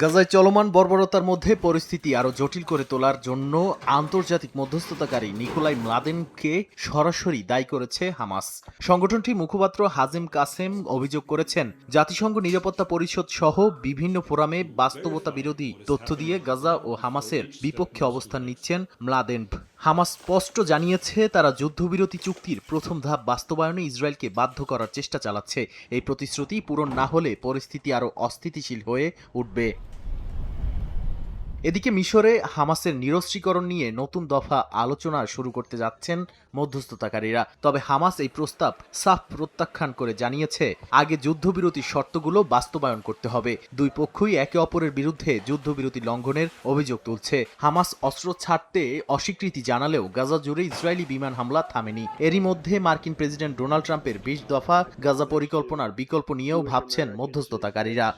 গাজায় চলমান বর্বরতার মধ্যে পরিস্থিতি আরও জটিল করে তোলার জন্য আন্তর্জাতিক মধ্যস্থতাকারী নিকোলাই ম্লাদেনকে সরাসরি দায়ী করেছে হামাস। সংগঠনটির মুখপাত্র হাজিম কাসেম অভিযোগ করেছেন, জাতিসংঘ নিরাপত্তা পরিষদ সহ বিভিন্ন ফোরামে বাস্তবতা বিরোধী তথ্য দিয়ে গাজা ও হামাসের বিপক্ষে অবস্থান নিচ্ছেন ম্লাদেন। হামাস স্পষ্ট জানিয়েছে, তারা যুদ্ধবিরতি চুক্তির প্রথম ধাপ বাস্তবায়নে ইসরায়েলকে বাধ্য করার চেষ্টা চালাচ্ছে। এই প্রতিশ্রুতি পূরণ না হলে পরিস্থিতি আরও অস্থিতিশীল হয়ে উঠবে। এদিকে মিশরে হামাসের নিরস্ত্রীকরণ নিয়ে নতুন দফা আলোচনা শুরু করতে যাচ্ছেন মধ্যস্থতাকারীরা। তবে হামাস এই প্রস্তাব সাফ প্রত্যাখ্যান করে জানিয়েছে, আগে যুদ্ধবিরতির শর্তগুলো বাস্তবায়ন করতে হবে। দুই পক্ষই একে অপরের বিরুদ্ধে যুদ্ধবিরতি লঙ্ঘনের অভিযোগ তুলছে। হামাস অস্ত্র ছাড়তে অস্বীকৃতি জানালেও গাজা জুড়ে ইসরায়েলি বিমান হামলা থামেনি। এরই মধ্যে মার্কিন প্রেসিডেন্ট ডোনাল্ড ট্রাম্পের ২০ দফা গাজা পরিকল্পনার বিকল্প নিয়েও ভাবছেন মধ্যস্থতাকারীরা।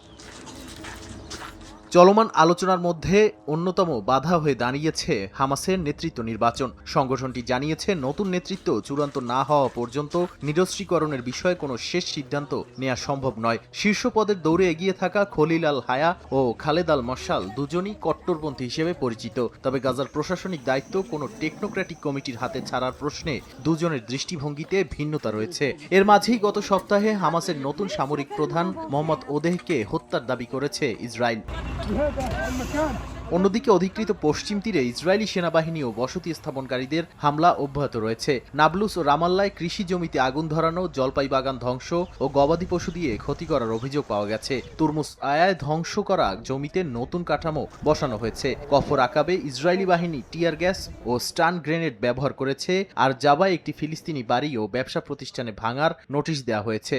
চলমান আলোচনার মধ্যে অন্যতম বাধা হয়ে দাঁড়িয়েছে হামাসের নেতৃত্ব নির্বাচন। সংগঠনটি জানিয়েছে, নতুন নেতৃত্ব চূড়ান্ত না হওয়া পর্যন্ত নিরস্ত্রীকরণের বিষয়ে কোনো শেষ সিদ্ধান্ত নেওয়া সম্ভব নয়। শীর্ষ পদের দৌড়ে এগিয়ে থাকা খলিল আল হায়া ও খালেদ আল মশাল দুজনই কট্টরপন্থী হিসেবে পরিচিত। তবে গাজার প্রশাসনিক দায়িত্ব কোনো টেকনোক্র্যাটিক কমিটির হাতে ছাড়ার প্রশ্নে দুজনের দৃষ্টিভঙ্গিতে ভিন্নতা রয়েছে। এর মাঝেই গত সপ্তাহে হামাসের নতুন সামরিক প্রধান মোহাম্মদ ওদেহকে হত্যার দাবি করেছে ইসরায়েল। অন্যদিকে অধিকৃত পশ্চিম তীরে ইসরায়েলি সেনাবাহিনী ও বসতি স্থাপনকারীদের হামলা অব্যাহত রয়েছে। নাবলুস ও রামাল্লায় কৃষি জমিতে আগুন ধরানো, জলপাই বাগান ধ্বংস ও গবাদি পশু দিয়ে ক্ষতি করার অভিযোগ পাওয়া গেছে। তুরমুস আয়ায় ধ্বংস করা জমিতে নতুন কাঠামো বসানো হয়েছে। কফর আকাবে ইসরায়েলি বাহিনী টিয়ার গ্যাস ও স্টান গ্রেনেড ব্যবহার করেছে। আর জাবায় একটি ফিলিস্তিনি বাড়ি ও ব্যবসা প্রতিষ্ঠানে ভাঙার নোটিশ দেওয়া হয়েছে।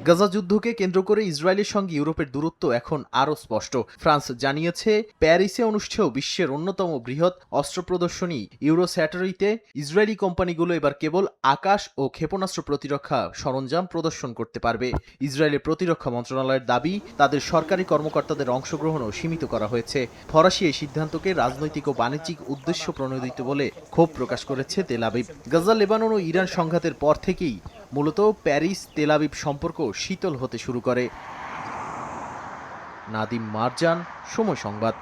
গাজা যুদ্ধকে কেন্দ্র করে ইসরায়েলের সঙ্গে ইউরোপের দূরত্ব এখন আরও স্পষ্ট। ফ্রান্স জানিয়েছে, প্যারিসে অনুষ্ঠেয় বিশ্বের অন্যতম বৃহৎ অস্ত্র প্রদর্শনী ইউরোস্যাটারিতে ইসরায়েলি কোম্পানিগুলো এবার কেবল আকাশ ও ক্ষেপণাস্ত্র প্রতিরক্ষা সরঞ্জাম প্রদর্শন করতে পারবে। ইসরায়েলের প্রতিরক্ষা মন্ত্রণালয়ের দাবি, তাদের সরকারি কর্মকর্তাদের অংশগ্রহণও সীমিত করা হয়েছে। ফরাসি এই সিদ্ধান্তকে রাজনৈতিক ও বাণিজ্যিক উদ্দেশ্য প্রণোদিত বলে ক্ষোভ প্রকাশ করেছে তেল আবিব। গাজা, লেবানন ও ইরান সংঘাতের পর থেকেই মূলত প্যারিস তেল আবিব সম্পর্ক শীতল হতে শুরু করে। নাদিম মারজান, সময় সংবাদ।